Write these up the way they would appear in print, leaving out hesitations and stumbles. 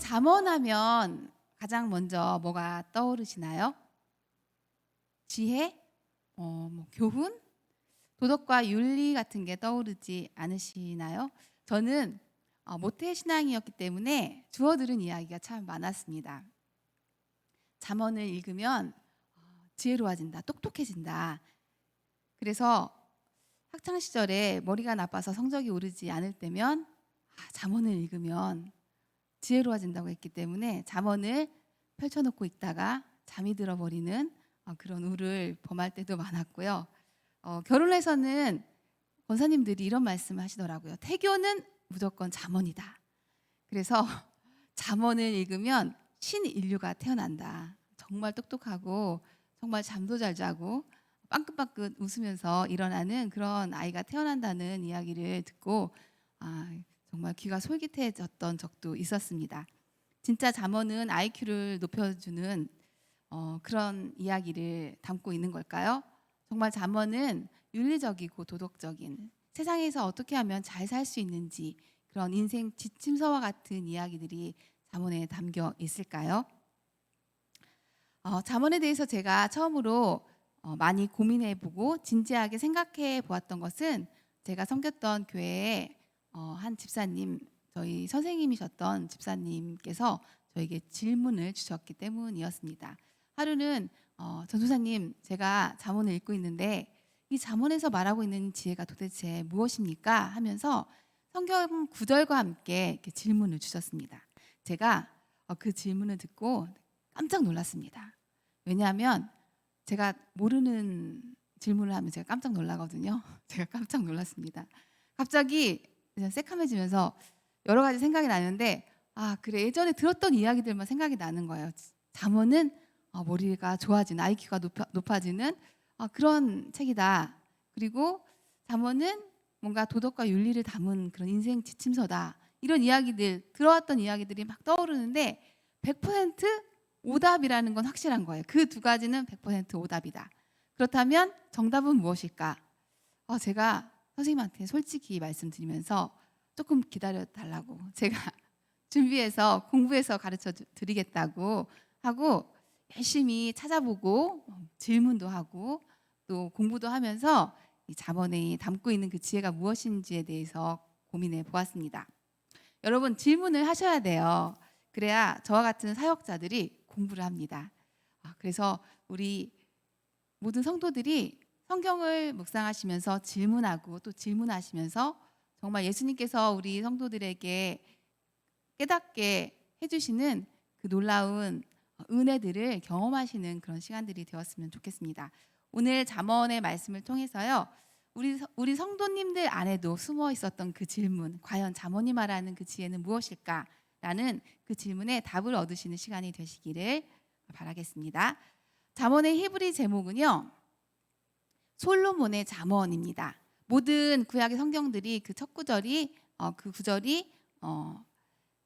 잠언하면 가장 먼저 뭐가 떠오르시나요? 지혜, 교훈, 도덕과 윤리 같은 게 떠오르지 않으시나요? 저는 모태 신앙이었기 때문에 주워 들은 이야기가 참 많았습니다. 잠언을 읽으면 지혜로워진다, 똑똑해진다. 그래서 학창 시절에 머리가 나빠서 성적이 오르지 않을 때면 잠언을 읽으면 지혜로워진다고 했기 때문에 잠언을 펼쳐놓고 있다가 잠이 들어버리는 그런 우를 범할 때도 많았고요. 결혼해서는 권사님들이 이런 말씀을 하시더라고요. 태교는 무조건 잠언이다. 그래서 잠언을 읽으면 신인류가 태어난다. 정말 똑똑하고 정말 잠도 잘 자고 빵긋빵긋 웃으면서 일어나는 그런 아이가 태어난다는 이야기를 듣고 정말 귀가 솔깃해졌던 적도 있었습니다. 진짜 잠언은 IQ를 높여주는 그런 이야기를 담고 있는 걸까요? 정말 잠언은 윤리적이고 도덕적인 세상에서 어떻게 하면 잘 살 수 있는지 그런 인생 지침서와 같은 이야기들이 잠언에 담겨 있을까요? 잠언에 대해서 제가 처음으로 많이 고민해보고 진지하게 생각해 보았던 것은 제가 섬겼던 교회에 한 집사님, 저희 선생님이셨던 집사님께서 저에게 질문을 주셨기 때문이었습니다. 하루는 전도사님, 제가 잠언을 읽고 있는데 이 잠언에서 말하고 있는 지혜가 도대체 무엇입니까? 하면서 성경 구절과 함께 이렇게 질문을 주셨습니다. 제가 그 질문을 듣고 깜짝 놀랐습니다. 왜냐하면 제가 모르는 질문을 하면 제가 깜짝 놀라거든요. 제가 깜짝 놀랐습니다. 갑자기 새카매지면서 여러 가지 생각이 나는데 그래, 예전에 들었던 이야기들만 생각이 나는 거예요. 잠언은 머리가 좋아지는, IQ가 높아지는 그런 책이다. 그리고 잠언은 뭔가 도덕과 윤리를 담은 그런 인생 지침서다. 이런 이야기들, 들어왔던 이야기들이 막 떠오르는데 100% 오답이라는 건 확실한 거예요. 그 두 가지는 100% 오답이다. 그렇다면 정답은 무엇일까? 제가 선생님한테 솔직히 말씀드리면서 조금 기다려달라고 제가 준비해서 공부해서 가르쳐 드리겠다고 하고 열심히 찾아보고 질문도 하고 또 공부도 하면서 이 잠언에 담고 있는 그 지혜가 무엇인지에 대해서 고민해 보았습니다. 여러분, 질문을 하셔야 돼요. 그래야 저와 같은 사역자들이 공부를 합니다. 그래서 우리 모든 성도들이 성경을 묵상하시면서 질문하고 또 질문하시면서 정말 예수님께서 우리 성도들에게 깨닫게 해주시는 그 놀라운 은혜들을 경험하시는 그런 시간들이 되었으면 좋겠습니다. 오늘 잠언의 말씀을 통해서요, 우리 성도님들 안에도 숨어 있었던 그 질문, 과연 잠언이 말하는 그 지혜는 무엇일까라는 그 질문에 답을 얻으시는 시간이 되시기를 바라겠습니다. 잠언의 히브리 제목은요, 솔로몬의 잠언입니다. 모든 구약의 성경들이 그 첫 구절이 그 구절이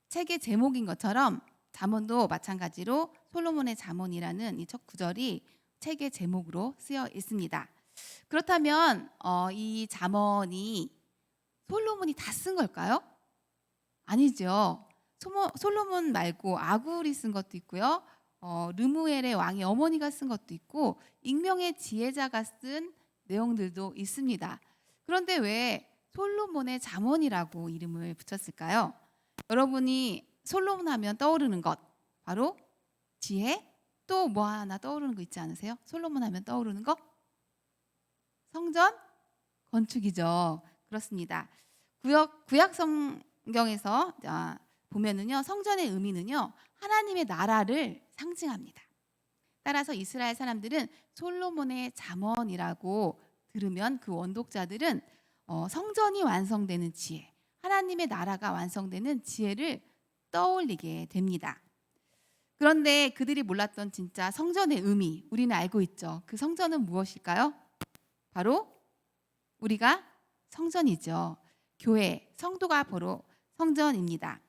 책의 제목인 것처럼 잠언도 마찬가지로 솔로몬의 잠언이라는 이 첫 구절이 책의 제목으로 쓰여 있습니다. 그렇다면 이 잠언이 솔로몬이 다 쓴 걸까요? 아니죠. 솔로몬 말고 아굴이 쓴 것도 있고요. 르무엘의 왕의 어머니가 쓴 것도 있고 익명의 지혜자가 쓴 내용들도 있습니다. 그런데 왜 솔로몬의 잠언이라고 이름을 붙였을까요? 여러분이 솔로몬 하면 떠오르는 것 바로 지혜, 또 뭐 하나 떠오르는 거 있지 않으세요? 솔로몬 하면 떠오르는 거? 성전 건축이죠. 그렇습니다. 구약 성경에서 보면은요, 성전의 의미는요, 하나님의 나라를 상징합니다. 따라서 이스라엘 사람들은 솔로몬의 잠언이라고 들으면 그 원독자들은 성전이 완성되는 지혜, 하나님의 나라가 완성되는 지혜를 떠올리게 됩니다. 그런데 그들이 몰랐던 진짜 성전의 의미, 우리는 알고 있죠. 그 성전은 무엇일까요? 바로 우리가 성전이죠. 교회, 성도가 바로 성전입니다.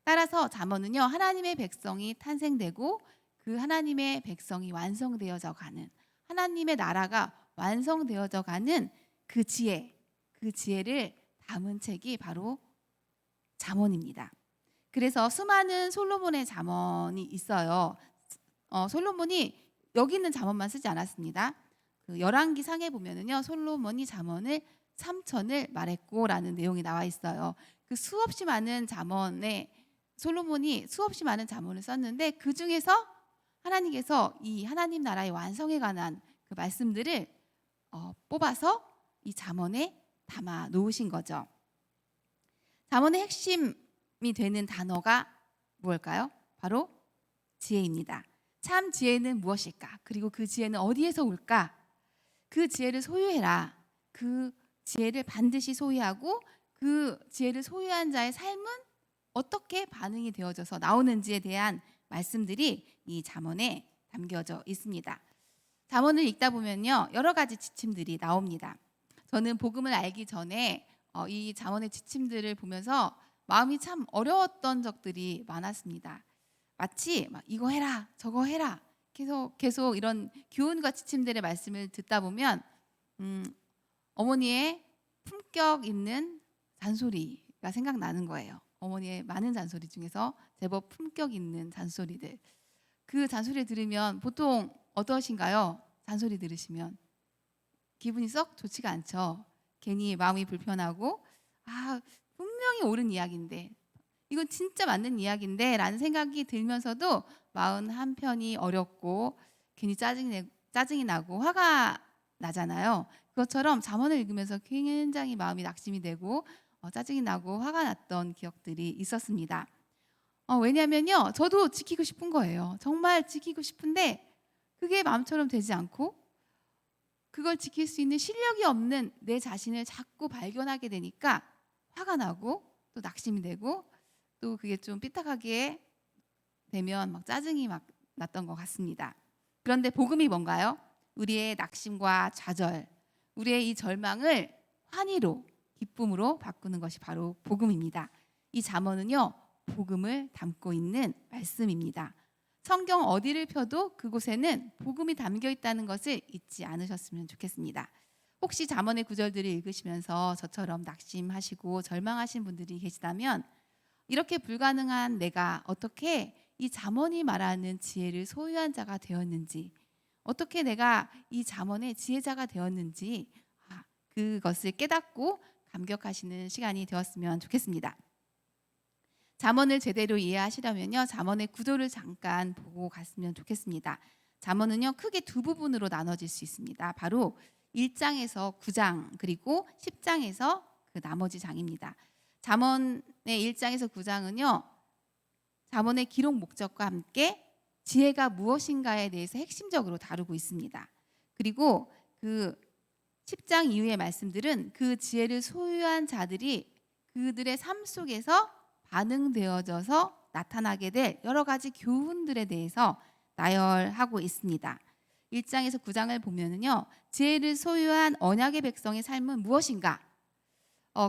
따라서 잠언은요, 하나님의 백성이 탄생되고 그 하나님의 백성이 완성되어져 가는, 하나님의 나라가 완성되어져 가는 그 지혜를 담은 책이 바로 잠언입니다. 그래서 수많은 솔로몬의 잠언이 있어요. 솔로몬이 여기 있는 잠언만 쓰지 않았습니다. 그 열왕기 상에 보면은요, 솔로몬이 잠언을 3천을 말했고라는 내용이 나와 있어요. 그 수없이 많은 잠언에 솔로몬이 수없이 많은 잠언을 썼는데 그 중에서 하나님께서 이 하나님 나라의 완성에 관한 그 말씀들을 뽑아서 이 잠언에 담아 놓으신 거죠. 잠언의 핵심이 되는 단어가 무엇일까요? 바로 지혜입니다. 참 지혜는 무엇일까? 그리고 그 지혜는 어디에서 올까? 그 지혜를 소유해라. 그 지혜를 반드시 소유하고 그 지혜를 소유한 자의 삶은 어떻게 반응이 되어져서 나오는지에 대한 말씀들이 이 잠언에 담겨져 있습니다. 잠언을 읽다 보면요, 여러 가지 지침들이 나옵니다. 저는 복음을 알기 전에 이 잠언의 지침들을 보면서 마음이 참 어려웠던 적들이 많았습니다. 마치 막 이거 해라, 저거 해라, 계속 이런 교훈과 지침들의 말씀을 듣다 보면 어머니의 품격 있는 잔소리가 생각나는 거예요. 어머니의 많은 잔소리 중에서 제법 품격 있는 잔소리들. 그 잔소리 들으면 보통 어떠신가요? 잔소리 들으시면 기분이 썩 좋지가 않죠. 괜히 마음이 불편하고 분명히 옳은 이야기인데 이건 진짜 맞는 이야기인데 라는 생각이 들면서도 마음 한편이 어렵고 괜히 짜증이 나고 화가 나잖아요. 그것처럼 잠언을 읽으면서 굉장히 마음이 낙심이 되고 짜증이 나고 화가 났던 기억들이 있었습니다. 왜냐하면요, 저도 지키고 싶은 거예요. 정말 지키고 싶은데 그게 마음처럼 되지 않고 그걸 지킬 수 있는 실력이 없는 내 자신을 자꾸 발견하게 되니까 화가 나고 또 낙심이 되고 또 그게 좀 삐딱하게 되면 막 짜증이 막 났던 것 같습니다. 그런데 복음이 뭔가요? 우리의 낙심과 좌절, 우리의 이 절망을 환희로, 기쁨으로 바꾸는 것이 바로 복음입니다. 이 잠언은요, 복음을 담고 있는 말씀입니다. 성경 어디를 펴도 그곳에는 복음이 담겨 있다는 것을 잊지 않으셨으면 좋겠습니다. 혹시 잠언의 구절들을 읽으시면서 저처럼 낙심하시고 절망하신 분들이 계시다면 이렇게 불가능한 내가 어떻게 이 잠언이 말하는 지혜를 소유한 자가 되었는지, 어떻게 내가 이 잠언의 지혜자가 되었는지 그것을 깨닫고 감격하시는 시간이 되었으면 좋겠습니다. 잠언을 제대로 이해하시려면요, 잠언의 구조를 잠깐 보고 갔으면 좋겠습니다. 잠언은요, 크게 두 부분으로 나눠질 수 있습니다. 바로 1장에서 9장 그리고 10장에서 그 나머지 장입니다. 잠언의 1장에서 9장은요, 잠언의 기록 목적과 함께 지혜가 무엇인가에 대해서 핵심적으로 다루고 있습니다. 그리고 그 10장 이후의 말씀들은 그 지혜를 소유한 자들이 그들의 삶 속에서 반응되어져서 나타나게 될 여러 가지 교훈들에 대해서 나열하고 있습니다. 1장에서 9장을 보면은요, 지혜를 소유한 언약의 백성의 삶은 무엇인가?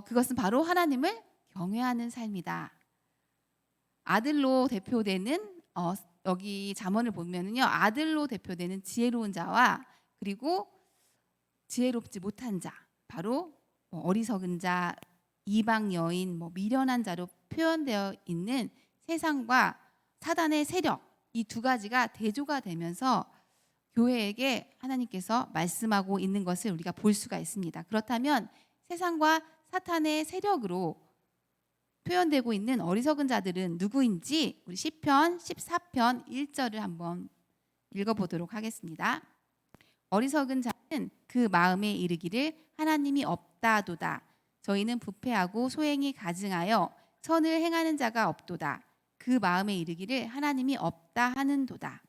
그것은 바로 하나님을 경외하는 삶이다. 아들로 대표되는 여기 잠언을 보면은요, 아들로 대표되는 지혜로운 자와 그리고 지혜롭지 못한 자, 바로 어리석은 자, 이방 여인, 미련한 자로 표현되어 있는 세상과 사단의 세력, 이 두 가지가 대조가 되면서 교회에게 하나님께서 말씀하고 있는 것을 우리가 볼 수가 있습니다. 그렇다면 세상과 사탄의 세력으로 표현되고 있는 어리석은 자들은 누구인지 우리 시편 14편 1절을 한번 읽어보도록 하겠습니다. 어리석은 자는 그 마음에 이르기를 하나님이 없다도다. 저희는 부패하고 소행이 가증하여 선을 행하는 자가 없도다. 그 마음에 이르기를 하나님이 없다 하는도다.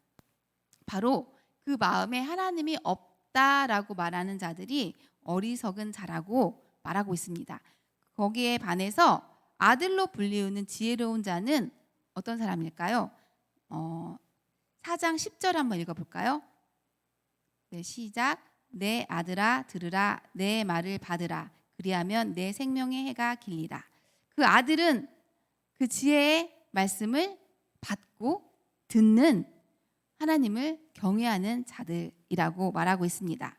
바로 그 마음에 하나님이 없다라고 말하는 자들이 어리석은 자라고 말하고 있습니다. 거기에 반해서 아들로 불리우는 지혜로운 자는 어떤 사람일까요? 4장 10절 한번 읽어볼까요? 네, 시작. 내 아들아 들으라, 내 말을 받으라. 그리하면 내 생명의 해가 길리라. 그 아들은 그 지혜의 말씀을 받고 듣는 하나님을 경외하는 자들이라고 말하고 있습니다.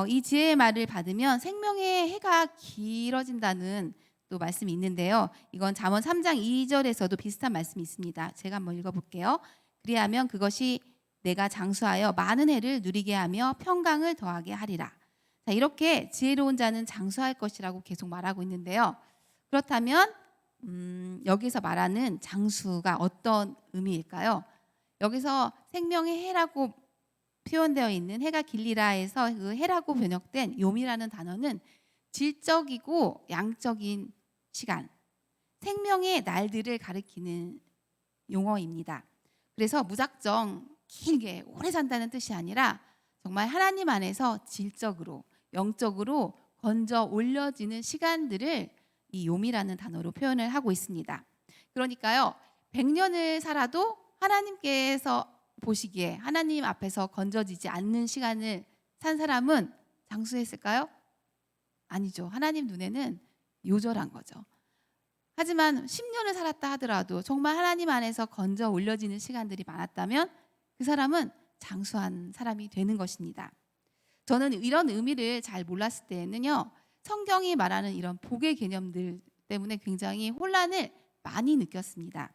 이 지혜의 말을 받으면 생명의 해가 길어진다는 또 말씀이 있는데요. 이건 잠언 3장 2절에서도 비슷한 말씀이 있습니다. 제가 한번 읽어볼게요. 그리하면 그것이 내가 장수하여 많은 해를 누리게 하며 평강을 더하게 하리라. 자, 이렇게 지혜로운 자는 장수할 것이라고 계속 말하고 있는데요. 그렇다면 여기서 말하는 장수가 어떤 의미일까요? 여기서 생명의 해라고 표현되어 있는 해가 길리라에서 그 해라고 번역된 욤이라는 단어는 질적이고 양적인 시간, 생명의 날들을 가리키는 용어입니다. 그래서 무작정 길게 오래 산다는 뜻이 아니라 정말 하나님 안에서 질적으로 영적으로 건져 올려지는 시간들을 이 욤이라는 단어로 표현을 하고 있습니다. 그러니까요, 100년을 살아도 하나님께서 보시기에 하나님 앞에서 건져지지 않는 시간을 산 사람은 장수했을까요? 아니죠. 하나님 눈에는 요절한 거죠. 하지만 10년을 살았다 하더라도 정말 하나님 안에서 건져 올려지는 시간들이 많았다면 그 사람은 장수한 사람이 되는 것입니다. 저는 이런 의미를 잘 몰랐을 때에는요, 성경이 말하는 이런 복의 개념들 때문에 굉장히 혼란을 많이 느꼈습니다.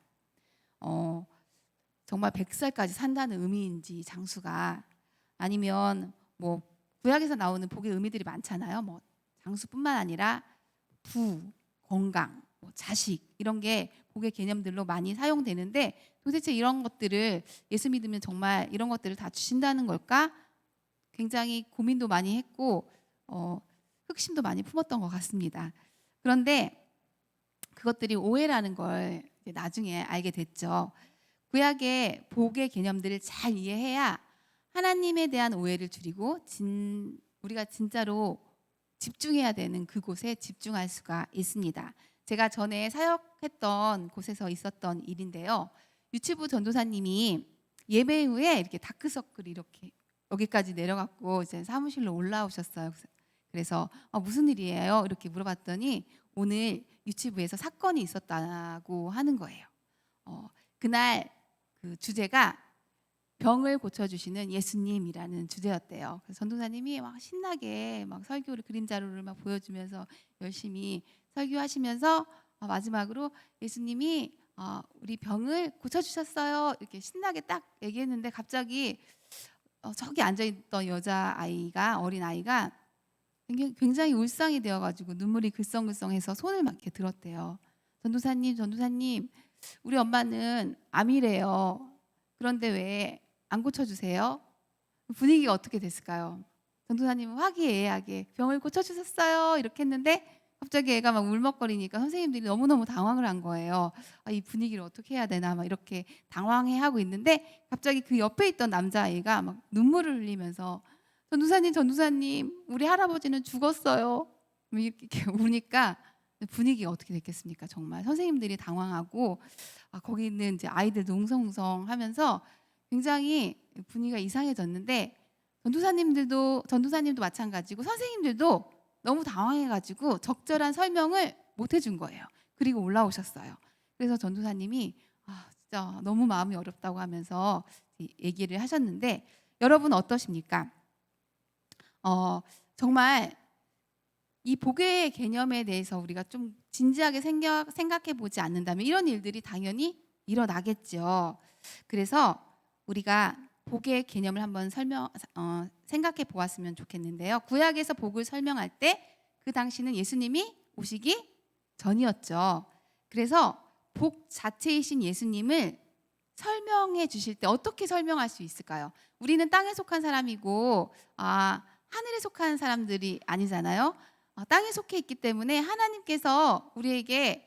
정말 100살까지 산다는 의미인지 장수가, 아니면 뭐 구약에서 나오는 복의 의미들이 많잖아요. 뭐 장수뿐만 아니라 부, 건강, 뭐 자식, 이런 게 복의 개념들로 많이 사용되는데 도대체 이런 것들을 예수 믿으면 정말 이런 것들을 다 주신다는 걸까? 굉장히 고민도 많이 했고 흑심도 많이 품었던 것 같습니다. 그런데 그것들이 오해라는 걸 나중에 알게 됐죠. 구약의 복의 개념들을 잘 이해해야 하나님에 대한 오해를 줄이고 우리가 진짜로 집중해야 되는 그곳에 집중할 수가 있습니다. 제가 전에 사역했던 곳에서 있었던 일인데요. 유치부 전도사님이 예배 후에 이렇게 다크서클이 이렇게 여기까지 내려갔고 이제 사무실로 올라오셨어요. 그래서 무슨 일이에요? 이렇게 물어봤더니 오늘 유치부에서 사건이 있었다고 하는 거예요. 그날 그 주제가 병을 고쳐주시는 예수님이라는 주제였대요. 그래서 전도사님이 막 신나게 막 설교를 그림 자료를 막 보여주면서 열심히 설교하시면서 마지막으로 예수님이 우리 병을 고쳐주셨어요. 이렇게 신나게 딱 얘기했는데 갑자기 저기 앉아있던 여자아이가, 어린아이가 굉장히 울상이 되어가지고 눈물이 글썽글썽해서 손을 막 이렇게 들었대요. 전도사님, 우리 엄마는 암이래요. 그런데 왜 안 고쳐주세요? 분위기가 어떻게 됐을까요? 전도사님은 화기애애하게 병을 고쳐주셨어요 이렇게 했는데 갑자기 애가 막 울먹거리니까 선생님들이 너무너무 당황을 한 거예요. 이 분위기를 어떻게 해야 되나 막 이렇게 당황해하고 있는데 갑자기 그 옆에 있던 남자아이가 막 눈물을 흘리면서 전도사님 우리 할아버지는 죽었어요 이렇게 우니까 분위기가 어떻게 됐겠습니까? 정말 선생님들이 당황하고 거기 있는 이제 아이들도 웅성웅성하면서 굉장히 분위기가 이상해졌는데 전도사님도 마찬가지고 선생님들도 너무 당황해가지고 적절한 설명을 못 해준 거예요. 그리고 올라오셨어요. 그래서 전도사님이 진짜 너무 마음이 어렵다고 하면서 얘기를 하셨는데 여러분 어떠십니까? 정말 이 복의 개념에 대해서 우리가 좀 진지하게 생각해 보지 않는다면 이런 일들이 당연히 일어나겠죠. 그래서 우리가 복의 개념을 한번 생각해 보았으면 좋겠는데요. 구약에서 복을 설명할 때 그 당시는 예수님이 오시기 전이었죠. 그래서 복 자체이신 예수님을 설명해 주실 때 어떻게 설명할 수 있을까요? 우리는 땅에 속한 사람이고 하늘에 속한 사람들이 아니잖아요. 땅에 속해 있기 때문에 하나님께서 우리에게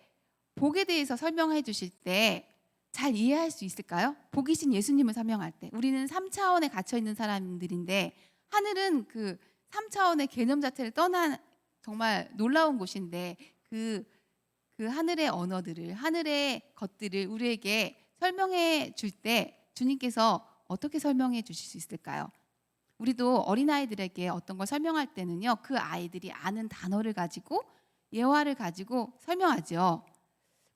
복에 대해서 설명해 주실 때 잘 이해할 수 있을까요? 복이신 예수님을 설명할 때 우리는 3차원에 갇혀 있는 사람들인데 하늘은 그 3차원의 개념 자체를 떠난 정말 놀라운 곳인데 그 하늘의 언어들을, 하늘의 것들을 우리에게 설명해 줄 때 주님께서 어떻게 설명해 주실 수 있을까요? 우리도 어린아이들에게 어떤 걸 설명할 때는요, 그 아이들이 아는 단어를 가지고 예화를 가지고 설명하죠.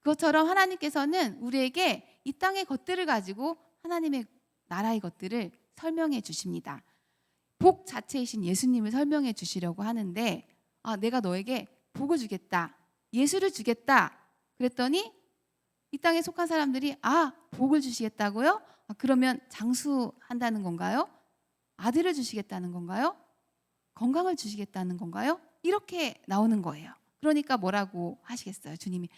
그것처럼 하나님께서는 우리에게 이 땅의 것들을 가지고 하나님의 나라의 것들을 설명해 주십니다. 복 자체이신 예수님을 설명해 주시려고 하는데 내가 너에게 복을 주겠다. 예수를 주겠다 그랬더니 이 땅에 속한 사람들이 복을 주시겠다고요? 그러면 장수한다는 건가요? 아들을 주시겠다는 건가요? 건강을 주시겠다는 건가요? 이렇게 나오는 거예요. 그러니까 뭐라고 하시겠어요? 주님이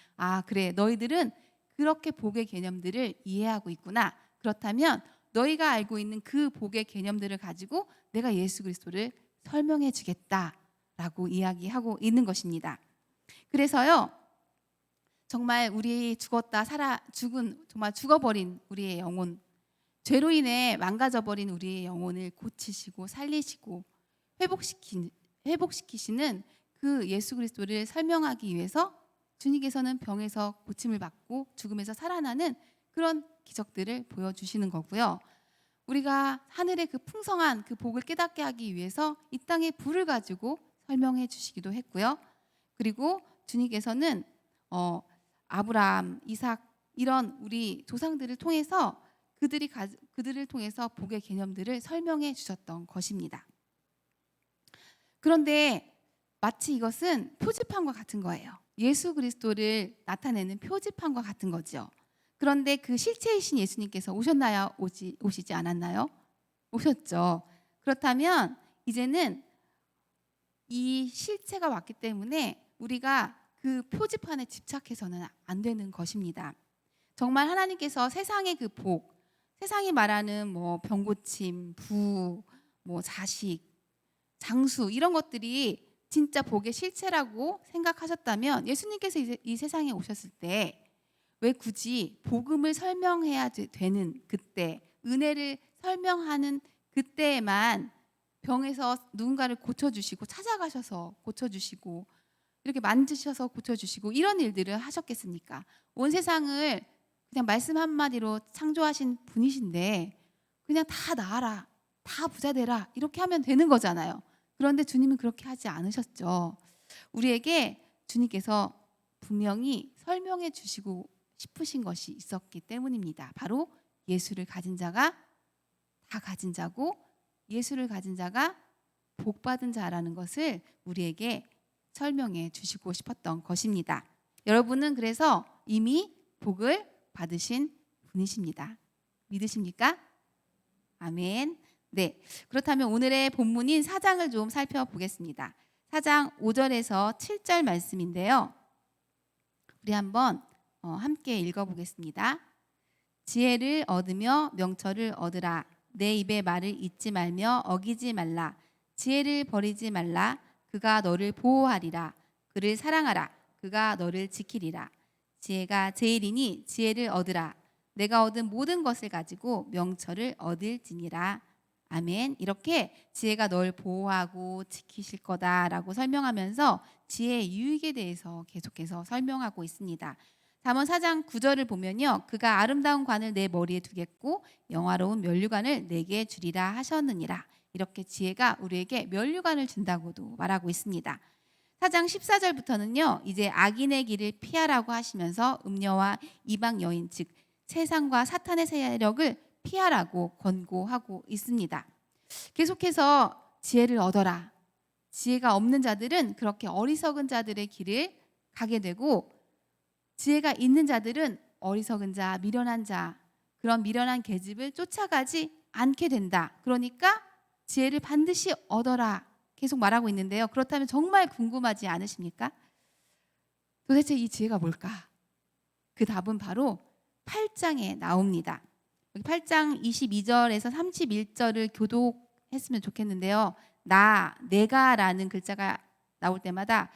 그래, 너희들은 그렇게 복의 개념들을 이해하고 있구나. 그렇다면 너희가 알고 있는 그 복의 개념들을 가지고 내가 예수 그리스도를 설명해 주겠다라고 이야기하고 있는 것입니다. 그래서요, 정말 우리 정말 죽어버린 우리의 영혼, 죄로 인해 망가져버린 우리의 영혼을 고치시고 살리시고 회복시키시는 그 예수 그리스도를 설명하기 위해서 주님께서는 병에서 고침을 받고 죽음에서 살아나는 그런 기적들을 보여주시는 거고요. 우리가 하늘의 그 풍성한 그 복을 깨닫게 하기 위해서 이 땅의 불을 가지고 설명해 주시기도 했고요. 그리고 주님께서는 아브라함, 이삭 이런 우리 조상들을 통해서 그들을 통해서 복의 개념들을 설명해 주셨던 것입니다. 그런데 마치 이것은 표지판과 같은 거예요. 예수 그리스도를 나타내는 표지판과 같은 거죠. 그런데 그 실체이신 예수님께서 오셨나요? 오시지 않았나요? 오셨죠. 그렇다면 이제는 이 실체가 왔기 때문에 우리가 그 표지판에 집착해서는 안 되는 것입니다. 정말 하나님께서 세상의 그 복, 세상이 말하는 병 고침, 부, 자식, 장수 이런 것들이 진짜 복의 실체라고 생각하셨다면 예수님께서 이 세상에 오셨을 때 왜 굳이 복음을 설명해야 되는 그때, 은혜를 설명하는 그때에만 병에서 누군가를 고쳐주시고 찾아가셔서 고쳐주시고 이렇게 만지셔서 고쳐주시고 이런 일들을 하셨겠습니까? 온 세상을 그냥 말씀 한마디로 창조하신 분이신데 그냥 다 나아라, 다 부자 되라 이렇게 하면 되는 거잖아요. 그런데 주님은 그렇게 하지 않으셨죠. 우리에게 주님께서 분명히 설명해 주시고 싶으신 것이 있었기 때문입니다. 바로 예수를 가진 자가 다 가진 자고 예수를 가진 자가 복 받은 자라는 것을 우리에게 설명해 주시고 싶었던 것입니다. 여러분은 그래서 이미 복을 받으신 분이십니다. 믿으십니까? 아멘. 네. 그렇다면 오늘의 본문인 4장을 좀 살펴보겠습니다. 4장 5절에서 7절 말씀인데요. 우리 한번 함께 읽어보겠습니다. 지혜를 얻으며 명철을 얻으라. 내 입의 말을 잊지 말며 어기지 말라. 지혜를 버리지 말라. 그가 너를 보호하리라. 그를 사랑하라. 그가 너를 지키리라. 지혜가 제일이니 지혜를 얻으라. 내가 얻은 모든 것을 가지고 명철을 얻을지니라. 아멘. 이렇게 지혜가 널 보호하고 지키실 거다라고 설명하면서 지혜의 유익에 대해서 계속해서 설명하고 있습니다. 잠언 4장 9절을 보면요. 그가 아름다운 관을 내 머리에 두겠고 영화로운 면류관을 내게 주리라 하셨느니라. 이렇게 지혜가 우리에게 면류관을 준다고도 말하고 있습니다. 4장 14절부터는요. 이제 악인의 길을 피하라고 하시면서 음녀와 이방 여인 즉 세상과 사탄의 세력을 피하라고 권고하고 있습니다. 계속해서 지혜를 얻어라. 지혜가 없는 자들은 그렇게 어리석은 자들의 길을 가게 되고 지혜가 있는 자들은 어리석은 자, 미련한 자, 그런 미련한 계집을 쫓아가지 않게 된다. 그러니까 지혜를 반드시 얻어라. 계속 말하고 있는데요. 그렇다면 정말 궁금하지 않으십니까? 도대체 이 지혜가 뭘까? 그 답은 바로 8장에 나옵니다. 8장 22절에서 31절을 교독했으면 좋겠는데요. 내가라는 글자가 나올 때마다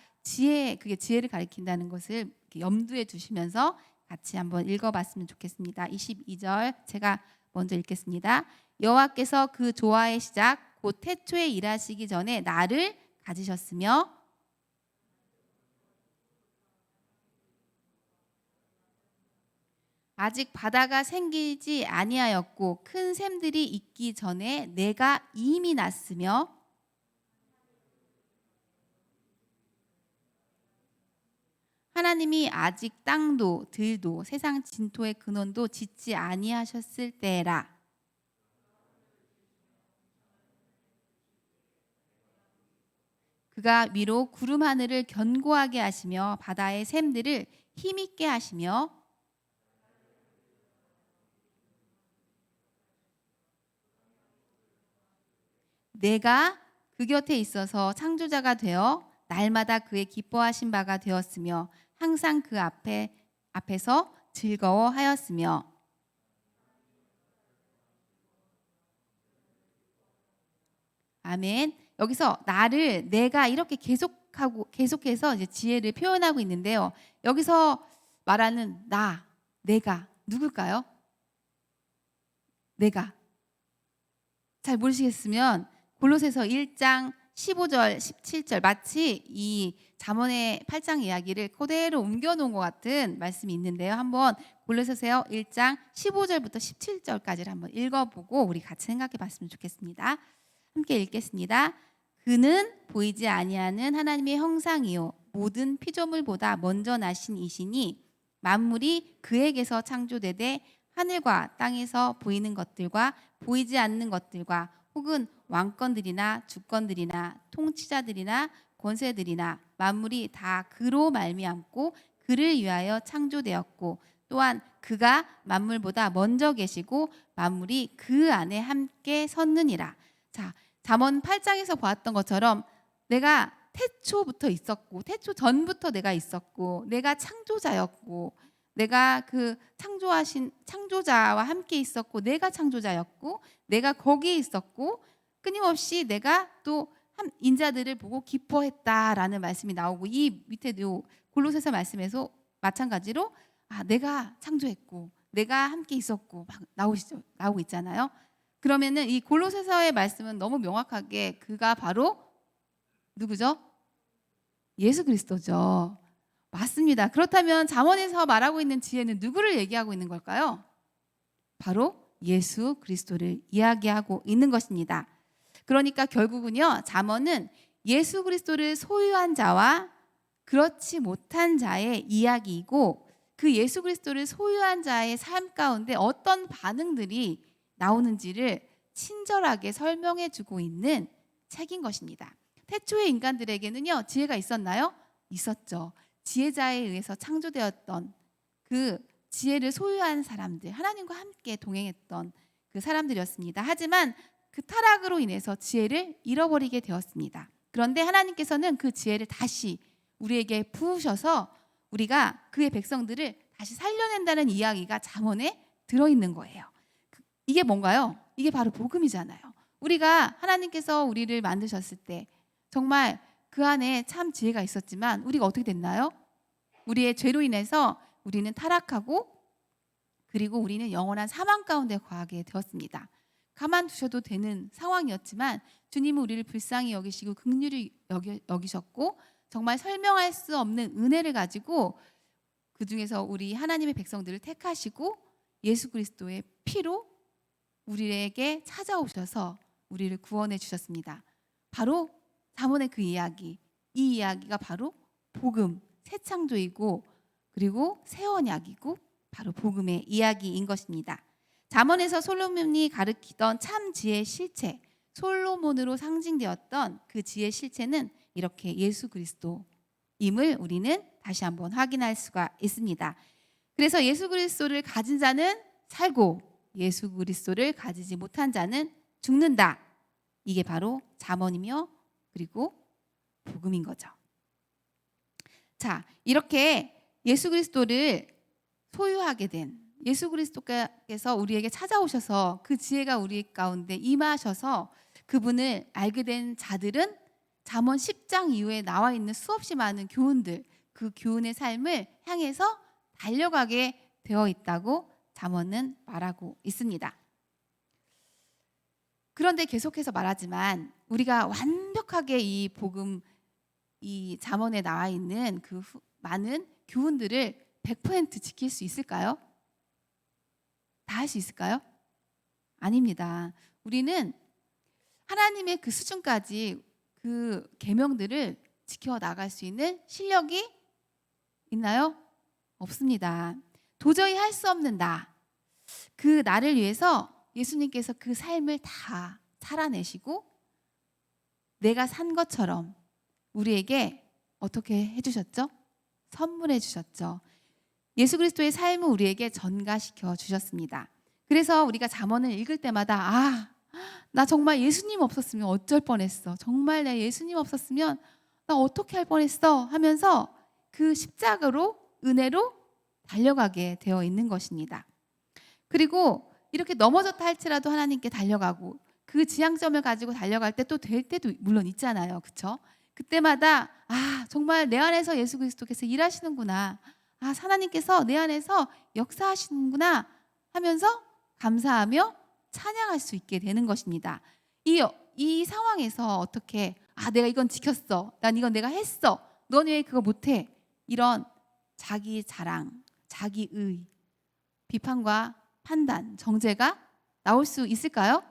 그게 지혜를 가리킨다는 것을 염두에 두시면서 같이 한번 읽어봤으면 좋겠습니다. 22절 제가 먼저 읽겠습니다. 여호와께서 그 조화의 시작 곧 태초에 일하시기 전에 나를 가지셨으며 아직 바다가 생기지 아니하였고 큰 샘들이 있기 전에 내가 이미 났으며 하나님이 아직 땅도 들도 세상 진토의 근원도 짓지 아니하셨을 때라. 그가 위로 구름 하늘을 견고하게 하시며 바다의 샘들을 힘있게 하시며 내가 그 곁에 있어서 창조자가 되어 날마다 그의 기뻐하신 바가 되었으며 항상 그 앞에서 즐거워하였으며. 아멘. 여기서 나를 내가 이렇게 계속해서 이제 지혜를 표현하고 있는데요. 여기서 말하는 내가 누굴까요? 내가. 잘 모르시겠으면 골로새서 1장 15절 17절 마치 이 잠언의 8장 이야기를 그대로 옮겨놓은 것 같은 말씀이 있는데요. 한번 골로새서 1장 15절부터 17절까지를 한번 읽어보고 우리 같이 생각해 봤으면 좋겠습니다. 함께 읽겠습니다. 그는 보이지 아니하는 하나님의 형상이요 모든 피조물보다 먼저 나신 이시니 만물이 그에게서 창조되되 하늘과 땅에서 보이는 것들과 보이지 않는 것들과 혹은 왕권들이나 주권들이나 통치자들이나 권세들이나 만물이 다 그로 말미암고 그를 위하여 창조되었고 또한 그가 만물보다 먼저 계시고 만물이 그 안에 함께 섰느니라. 자, 잠언 8장에서 보았던 것처럼 내가 태초부터 있었고 태초 전부터 내가 있었고 내가 창조자였고 내가 그 창조하신 창조자와 함께 있었고 내가 창조자였고 내가 거기에 있었고 끊임없이 내가 또 인자들을 보고 기뻐했다라는 말씀이 나오고 이 밑에도 골로새서 말씀에서 마찬가지로 내가 창조했고 내가 함께 있었고 막 나오고 있잖아요. 그러면은 이 골로새서의 말씀은 너무 명확하게 그가 바로 누구죠? 예수 그리스도죠. 맞습니다. 그렇다면 잠언에서 말하고 있는 지혜는 누구를 얘기하고 있는 걸까요? 바로 예수 그리스도를 이야기하고 있는 것입니다. 그러니까 결국은요, 잠언은 예수 그리스도를 소유한 자와 그렇지 못한 자의 이야기이고 그 예수 그리스도를 소유한 자의 삶 가운데 어떤 반응들이 나오는지를 친절하게 설명해 주고 있는 책인 것입니다. 태초의 인간들에게는요, 지혜가 있었나요? 있었죠. 지혜자에 의해서 창조되었던 그 지혜를 소유한 사람들, 하나님과 함께 동행했던 그 사람들이었습니다. 하지만 그 타락으로 인해서 지혜를 잃어버리게 되었습니다. 그런데 하나님께서는 그 지혜를 다시 우리에게 부으셔서 우리가 그의 백성들을 다시 살려낸다는 이야기가 잠언에 들어있는 거예요. 이게 뭔가요? 이게 바로 복음이잖아요. 우리가 하나님께서 우리를 만드셨을 때 정말 그 안에 참 지혜가 있었지만 우리가 어떻게 됐나요? 우리의 죄로 인해서 우리는 타락하고 그리고 우리는 영원한 사망 가운데 거하게 되었습니다. 가만두셔도 되는 상황이었지만 주님은 우리를 불쌍히 여기시고 긍휼히 여기셨고 정말 설명할 수 없는 은혜를 가지고 그중에서 우리 하나님의 백성들을 택하시고 예수 그리스도의 피로 우리에게 찾아오셔서 우리를 구원해 주셨습니다. 바로 잠언의 그 이야기, 이 이야기가 바로 복음, 새 창조이고 그리고 새 언약이고 바로 복음의 이야기인 것입니다. 잠언에서 솔로몬이 가르치던 참 지혜의 실체, 솔로몬으로 상징되었던 그 지혜의 실체는 이렇게 예수 그리스도임을 우리는 다시 한번 확인할 수가 있습니다. 그래서 예수 그리스도를 가진 자는 살고 예수 그리스도를 가지지 못한 자는 죽는다. 이게 바로 잠언이며 그리고 복음인 거죠. 자, 이렇게 예수 그리스도를 소유하게 된 예수 그리스도께서 우리에게 찾아오셔서 그 지혜가 우리 가운데 임하셔서 그분을 알게 된 자들은 잠언 10장 이후에 나와 있는 수없이 많은 교훈들, 그 교훈의 삶을 향해서 달려가게 되어 있다고 잠언은 말하고 있습니다. 그런데 계속해서 말하지만 우리가 완벽하게 이 복음, 이 잠언에 나와 있는 그 많은 교훈들을 100% 지킬 수 있을까요? 다 할 수 있을까요? 아닙니다. 우리는 하나님의 그 수준까지 그 계명들을 지켜 나갈 수 있는 실력이 있나요? 없습니다. 도저히 할 수 없는 그 나를 위해서 예수님께서 그 삶을 다 살아내시고 내가 산 것처럼 우리에게 어떻게 해주셨죠? 선물해 주셨죠. 예수 그리스도의 삶을 우리에게 전가시켜 주셨습니다. 그래서 우리가 잠언을 읽을 때마다 나 정말 예수님 없었으면 어쩔 뻔했어. 정말 내 예수님 없었으면 나 어떻게 할 뻔했어 하면서 그 십자가로 은혜로 달려가게 되어 있는 것입니다. 그리고 이렇게 넘어졌다 할지라도 하나님께 달려가고 그 지향점을 가지고 달려갈 때 또 될 때도 물론 있잖아요. 그렇죠? 그때마다 정말 내 안에서 예수 그리스도께서 일하시는구나. 하나님께서 내 안에서 역사하시는구나 하면서 감사하며 찬양할 수 있게 되는 것입니다. 이 상황에서 어떻게 내가 이건 지켰어. 난 이건 내가 했어. 너는 왜 그거 못해? 이런 자기 자랑, 자기의, 비판과 판단, 정죄가 나올 수 있을까요?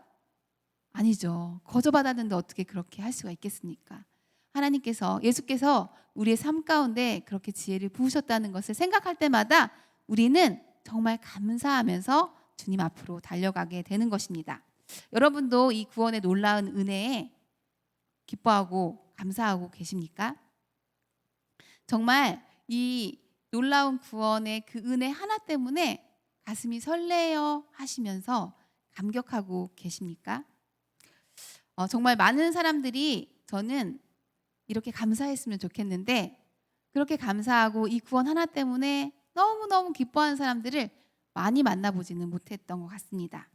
아니죠. 거저받았는데 어떻게 그렇게 할 수가 있겠습니까? 예수께서 우리의 삶 가운데 그렇게 지혜를 부으셨다는 것을 생각할 때마다 우리는 정말 감사하면서 주님 앞으로 달려가게 되는 것입니다. 여러분도 이 구원의 놀라운 은혜에 기뻐하고 감사하고 계십니까? 정말 이 놀라운 구원의 그 은혜 하나 때문에 가슴이 설레어 하시면서 감격하고 계십니까? 정말 많은 사람들이 저는 이렇게 감사했으면 좋겠는데 그렇게 감사하고 이 구원 하나 때문에 너무너무 기뻐하는 사람들을 많이 만나보지는 못했던 것 같습니다.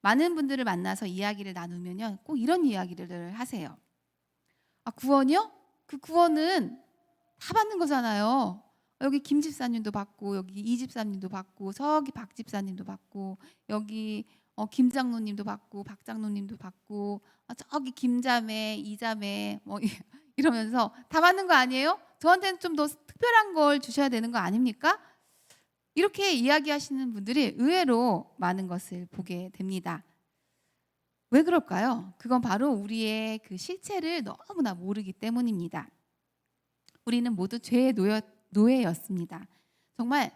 많은 분들을 만나서 이야기를 나누면요, 꼭 이런 이야기를 하세요. 구원이요? 그 구원은 다 받는 거잖아요. 여기 김 집사님도 받고 여기 이 집사님도 받고 저기 박 집사님도 받고 여기 김 장로님도 받고 박 장로님도 받고 저기 김자매 이자매 뭐 이러면서 다 받는 거 아니에요? 저한테는 좀 더 특별한 걸 주셔야 되는 거 아닙니까? 이렇게 이야기하시는 분들이 의외로 많은 것을 보게 됩니다. 왜 그럴까요? 그건 바로 우리의 그 실체를 너무나 모르기 때문입니다. 우리는 모두 죄의 노예였습니다. 정말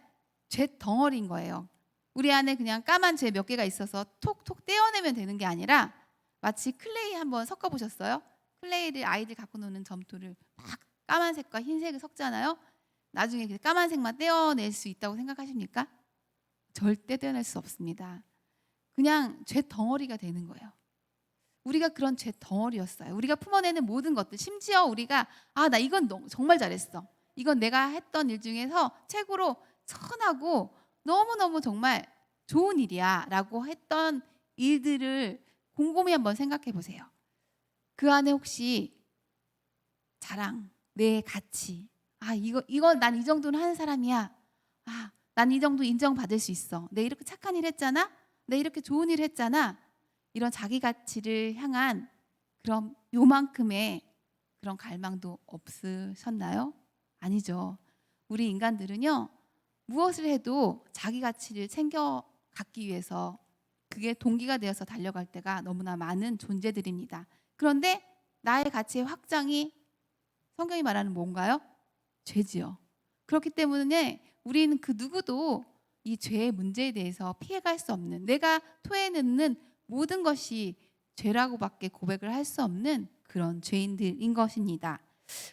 죄 덩어리인 거예요. 우리 안에 그냥 까만 죄 몇 개가 있어서 톡톡 떼어내면 되는 게 아니라 마치 클레이 한번 섞어보셨어요? 클레이를 아이들 갖고 노는 점토를 막 까만색과 흰색을 섞잖아요. 나중에 그 까만색만 떼어낼 수 있다고 생각하십니까? 절대 떼어낼 수 없습니다. 그냥 죄 덩어리가 되는 거예요. 우리가 그런 죄 덩어리였어요. 우리가 품어내는 모든 것들, 심지어 우리가 나 이건 정말 잘했어. 이건 내가 했던 일 중에서 최고로 선하고 너무너무 정말 좋은 일이야 라고 했던 일들을 곰곰이 한번 생각해 보세요. 그 안에 혹시 자랑, 내 가치, 이거 난 이 정도는 하는 사람이야. 난 이 정도 인정받을 수 있어. 내가 이렇게 착한 일 했잖아. 내가 이렇게 좋은 일 했잖아. 이런 자기 가치를 향한 그런 요만큼의 그런 갈망도 없으셨나요? 아니죠. 우리 인간들은요, 무엇을 해도 자기 가치를 챙겨 갖기 위해서 그게 동기가 되어서 달려갈 때가 너무나 많은 존재들입니다. 그런데 나의 가치의 확장이 성경이 말하는 뭔가요? 죄지요. 그렇기 때문에 우리는 그 누구도 이 죄의 문제에 대해서 피해갈 수 없는, 내가 토해내는 모든 것이 죄라고밖에 고백을 할 수 없는 그런 죄인들인 것입니다.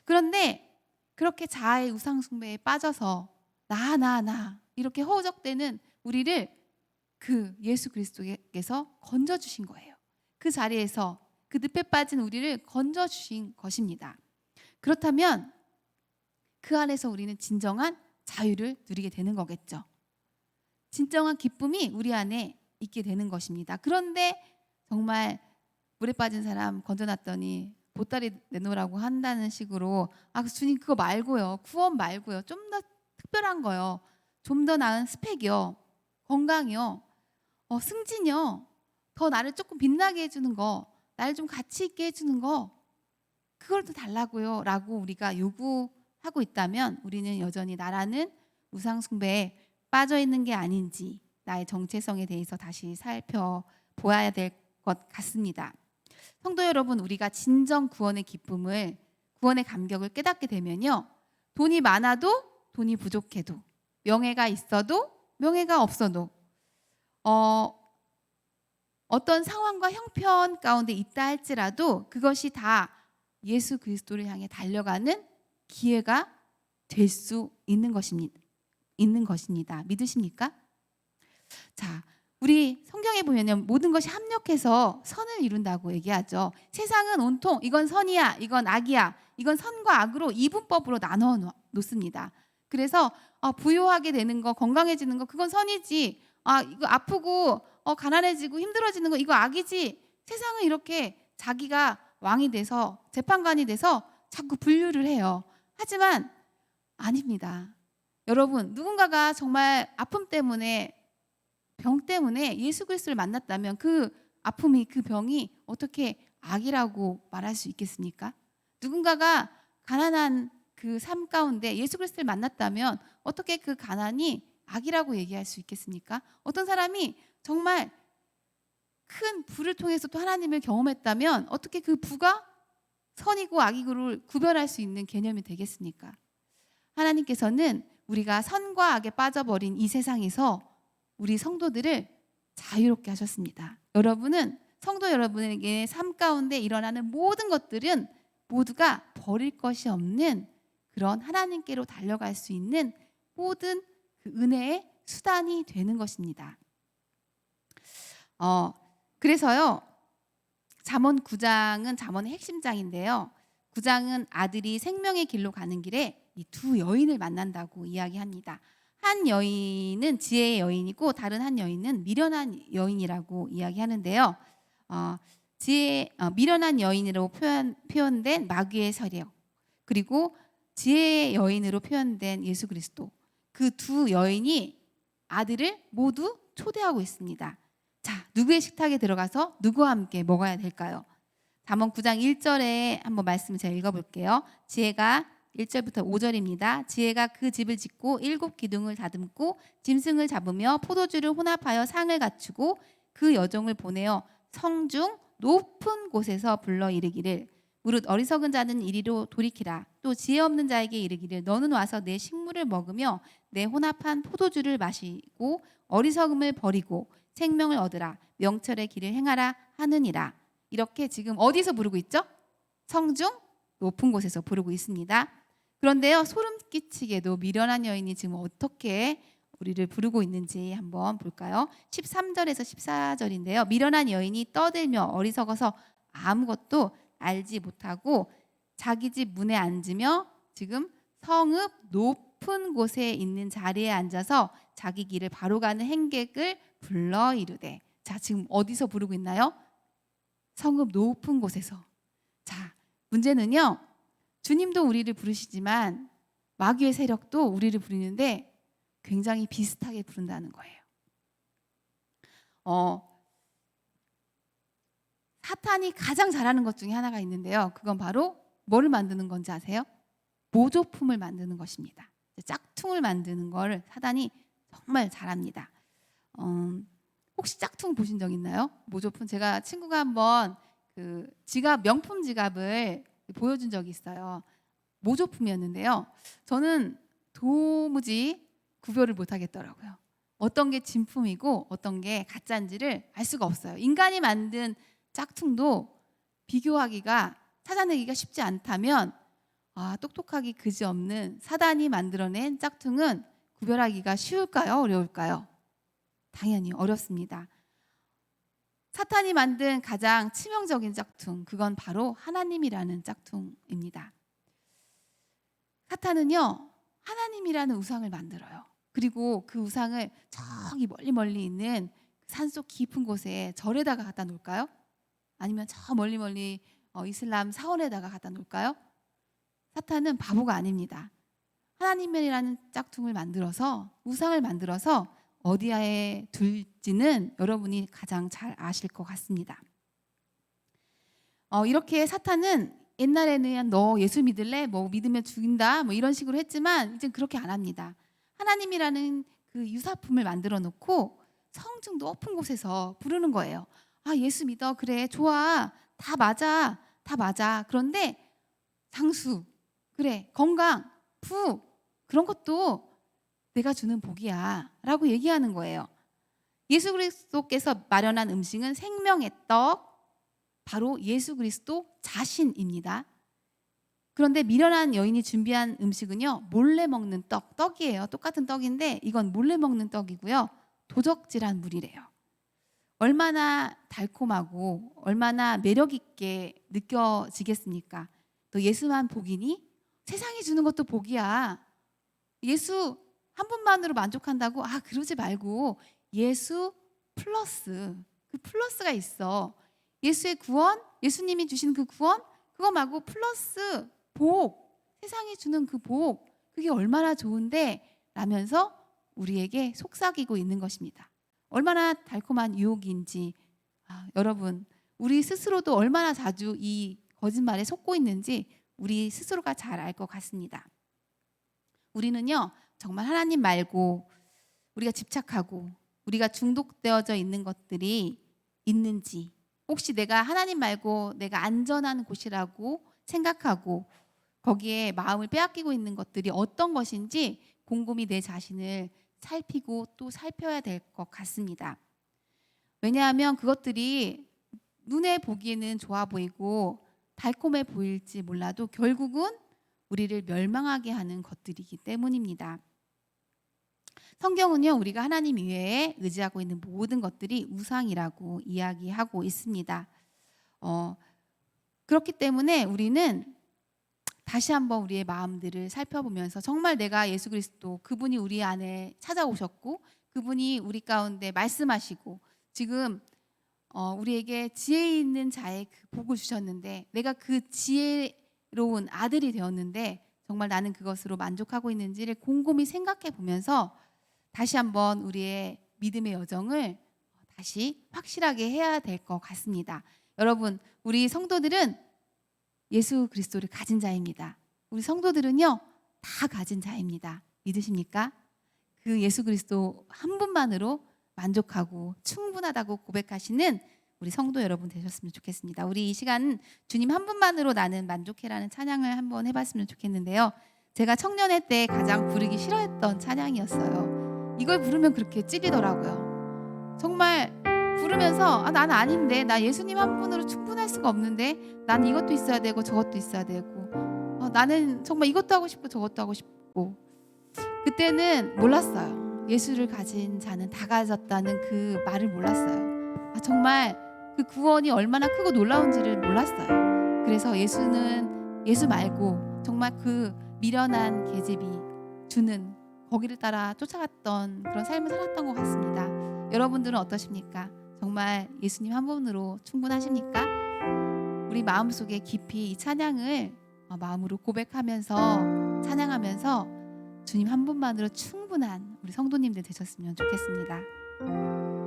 그런데 그렇게 자아의 우상숭배에 빠져서 나 이렇게 허우적대는 우리를 그 예수 그리스도께서 건져주신 거예요. 그 자리에서 그 늪에 빠진 우리를 건져주신 것입니다. 그렇다면 그 안에서 우리는 진정한 자유를 누리게 되는 거겠죠. 진정한 기쁨이 우리 안에 있게 되는 것입니다. 그런데 정말 물에 빠진 사람 건져놨더니 보따리 내놓으라고 한다는 식으로 주님 그거 말고요. 구원 말고요. 좀 더 특별한 거요. 좀 더 나은 스펙이요. 건강이요. 승진이요. 더 나를 조금 빛나게 해주는 거. 나를 좀 가치 있게 해주는 거. 그걸 더 달라고요. 라고 우리가 요구하고 있다면 우리는 여전히 나라는 우상숭배에 빠져있는 게 아닌지 나의 정체성에 대해서 다시 살펴보아야 될 것 같습니다. 성도 여러분, 우리가 진정 구원의 기쁨을, 구원의 감격을 깨닫게 되면요, 돈이 많아도 돈이 부족해도, 명예가 있어도 명예가 없어도, 어떤 상황과 형편 가운데 있다 할지라도 그것이 다 예수 그리스도를 향해 달려가는 기회가 될 수 있는 것입니다. 믿으십니까? 자, 우리 성경에 보면요, 모든 것이 합력해서 선을 이룬다고 얘기하죠. 세상은 온통 이건 선이야, 이건 악이야, 이건 선과 악으로 이분법으로 나눠 놓습니다. 그래서 부유하게 되는 거, 건강해지는 거, 그건 선이지. 이거 아프고 가난해지고 힘들어지는 거, 이거 악이지. 세상은 이렇게 자기가 왕이 돼서 재판관이 돼서 자꾸 분류를 해요. 하지만 아닙니다. 여러분, 누군가가 정말 아픔 때문에, 병 때문에 예수 그리스도를 만났다면 그 아픔이, 그 병이 어떻게 악이라고 말할 수 있겠습니까? 누군가가 가난한 그 삶 가운데 예수 그리스도를 만났다면 어떻게 그 가난이 악이라고 얘기할 수 있겠습니까? 어떤 사람이 정말 큰 부를 통해서 또 하나님을 경험했다면 어떻게 그 부가 선이고 악이고를 구별할 수 있는 개념이 되겠습니까? 하나님께서는 우리가 선과 악에 빠져버린 이 세상에서 우리 성도들을 자유롭게 하셨습니다. 여러분은, 성도 여러분에게 삶 가운데 일어나는 모든 것들은 모두가 버릴 것이 없는 그런 하나님께로 달려갈 수 있는 모든 그 은혜의 수단이 되는 것입니다. 그래서요, 잠언 9장은 잠언의 핵심장인데요. 9장은 아들이 생명의 길로 가는 길에 이 두 여인을 만난다고 이야기합니다. 한 여인은 지혜의 여인이고 다른 한 여인은 미련한 여인이라고 이야기하는데요. 미련한 여인으로 표현된 마귀의 세력, 그리고 지혜의 여인으로 표현된 예수 그리스도, 그 두 여인이 아들을 모두 초대하고 있습니다. 자, 누구의 식탁에 들어가서 누구와 함께 먹어야 될까요? 잠언 9장 1절에 한번 말씀을 제가 읽어볼게요. 지혜가 1절부터 5절입니다. 지혜가 그 집을 짓고 7 기둥을 다듬고 짐승을 잡으며 포도주를 혼합하여 상을 갖추고 그 여종을 보내어 성중 높은 곳에서 불러 이르기를 무릇 어리석은 자는 이리로 돌이키라. 또 지혜 없는 자에게 이르기를 너는 와서 내 식물을 먹으며 내 혼합한 포도주를 마시고 어리석음을 버리고 생명을 얻으라. 명철의 길을 행하라 하느니라. 이렇게 지금 어디서 부르고 있죠? 성중 높은 곳에서 부르고 있습니다. 그런데요, 소름 끼치게도 미련한 여인이 지금 어떻게 우리를 부르고 있는지 한번 볼까요? 13절에서 14절인데요. 미련한 여인이 떠들며 어리석어서 아무것도 알지 못하고 자기 집 문에 앉으며 지금 성읍 높은 곳에 있는 자리에 앉아서 자기 길을 바로 가는 행객을 불러 이르되. 자, 지금 어디서 부르고 있나요? 성읍 높은 곳에서. 자, 문제는요, 주님도 우리를 부르시지만 마귀의 세력도 우리를 부르는데 굉장히 비슷하게 부른다는 거예요. 사탄이 가장 잘하는 것 중에 하나가 있는데요. 그건 바로 뭐를 만드는 건지 아세요? 모조품을 만드는 것입니다. 짝퉁을 만드는 걸 사탄이 정말 잘합니다. 혹시 짝퉁 보신 적 있나요? 모조품. 제가 친구가 한번 그 지갑, 명품 지갑을 보여준 적이 있어요. 모조품이었는데요. 저는 도무지 구별을 못 하겠더라고요. 어떤 게 진품이고 어떤 게 가짜인지를 알 수가 없어요. 인간이 만든 짝퉁도 비교하기가, 찾아내기가 쉽지 않다면 똑똑하기 그지없는 사단이 만들어낸 짝퉁은 구별하기가 쉬울까요? 어려울까요? 당연히 어렵습니다. 사탄이 만든 가장 치명적인 짝퉁, 그건 바로 하나님이라는 짝퉁입니다. 사탄은요, 하나님이라는 우상을 만들어요. 그리고 그 우상을 저기 멀리 있는 산속 깊은 곳에 절에다가 갖다 놓을까요? 아니면 저 멀리 이슬람 사원에다가 갖다 놓을까요? 사탄은 바보가 아닙니다. 하나님이라는 짝퉁을 만들어서, 우상을 만들어서 어디에 둘지는 여러분이 가장 잘 아실 것 같습니다. 이렇게 사탄은 옛날에는 너 예수 믿을래? 뭐 믿으면 죽인다? 뭐 이런 식으로 했지만 이제 그렇게 안 합니다. 하나님이라는 그 유사품을 만들어 놓고 성중 높은 곳에서 부르는 거예요. 예수 믿어. 그래, 좋아. 다 맞아. 그런데 장수, 그래, 건강, 부, 그런 것도 내가 주는 복이야 라고 얘기하는 거예요. 예수 그리스도께서 마련한 음식은 생명의 떡, 바로 예수 그리스도 자신입니다. 그런데 미련한 여인이 준비한 음식은요, 몰래 먹는 떡이에요. 똑같은 떡인데 이건 몰래 먹는 떡이고요. 도적질한 물이래요. 얼마나 달콤하고 얼마나 매력 있게 느껴지겠습니까? 또 예수만 복이니? 세상이 주는 것도 복이야. 예수 한 분만으로 만족한다고? 아, 그러지 말고 예수 플러스, 그 플러스가 있어. 예수의 구원, 예수님이 주신 그 구원, 그거 말고 플러스 복, 세상이 주는 그 복, 그게 얼마나 좋은데 라면서 우리에게 속삭이고 있는 것입니다. 얼마나 달콤한 유혹인지, 여러분, 우리 스스로도 얼마나 자주 이 거짓말에 속고 있는지 우리 스스로가 잘 알 것 같습니다. 우리는요, 정말 하나님 말고 우리가 집착하고 우리가 중독되어져 있는 것들이 있는지, 혹시 내가 하나님 말고 내가 안전한 곳이라고 생각하고 거기에 마음을 빼앗기고 있는 것들이 어떤 것인지 곰곰이 내 자신을 살피고 또 살펴야 될 것 같습니다. 왜냐하면 그것들이 눈에 보기에는 좋아 보이고 달콤해 보일지 몰라도 결국은 우리를 멸망하게 하는 것들이기 때문입니다. 성경은요, 우리가 하나님 이외에 의지하고 있는 모든 것들이 우상이라고 이야기하고 있습니다. 그렇기 때문에 우리는 다시 한번 우리의 마음들을 살펴보면서 정말 내가 예수 그리스도, 그분이 우리 안에 찾아오셨고 그분이 우리 가운데 말씀하시고 지금 우리에게 지혜 있는 자의 그 복을 주셨는데 내가 그 지혜로운 아들이 되었는데 정말 나는 그것으로 만족하고 있는지를 곰곰이 생각해 보면서 다시 한번 우리의 믿음의 여정을 다시 확실하게 해야 될 것 같습니다. 여러분, 우리 성도들은 예수 그리스도를 가진 자입니다. 우리 성도들은요, 다 가진 자입니다. 믿으십니까? 그 예수 그리스도 한 분만으로 만족하고 충분하다고 고백하시는 우리 성도 여러분 되셨으면 좋겠습니다. 우리 이 시간 주님 한 분만으로 나는 만족해라는 찬양을 한번 해봤으면 좋겠는데요. 제가 청년회 때 가장 부르기 싫어했던 찬양이었어요. 이걸 부르면 그렇게 찔리더라고요. 정말 부르면서 나는 아닌데, 나 예수님 한 분으로 충분할 수가 없는데, 나는 이것도 있어야 되고 저것도 있어야 되고, 나는 정말 이것도 하고 싶고 저것도 하고 싶고. 그때는 몰랐어요. 예수를 가진 자는 다 가졌다는 그 말을 몰랐어요. 정말 그 구원이 얼마나 크고 놀라운지를 몰랐어요. 그래서 예수 말고 정말 그 미련한 계집이 주는 거기를 따라 쫓아갔던 그런 삶을 살았던 것 같습니다. 여러분들은 어떠십니까? 정말 예수님 한 분으로 충분하십니까? 우리 마음속에 깊이 이 찬양을 마음으로 고백하면서 찬양하면서 주님 한 분만으로 충분한 우리 성도님들 되셨으면 좋겠습니다.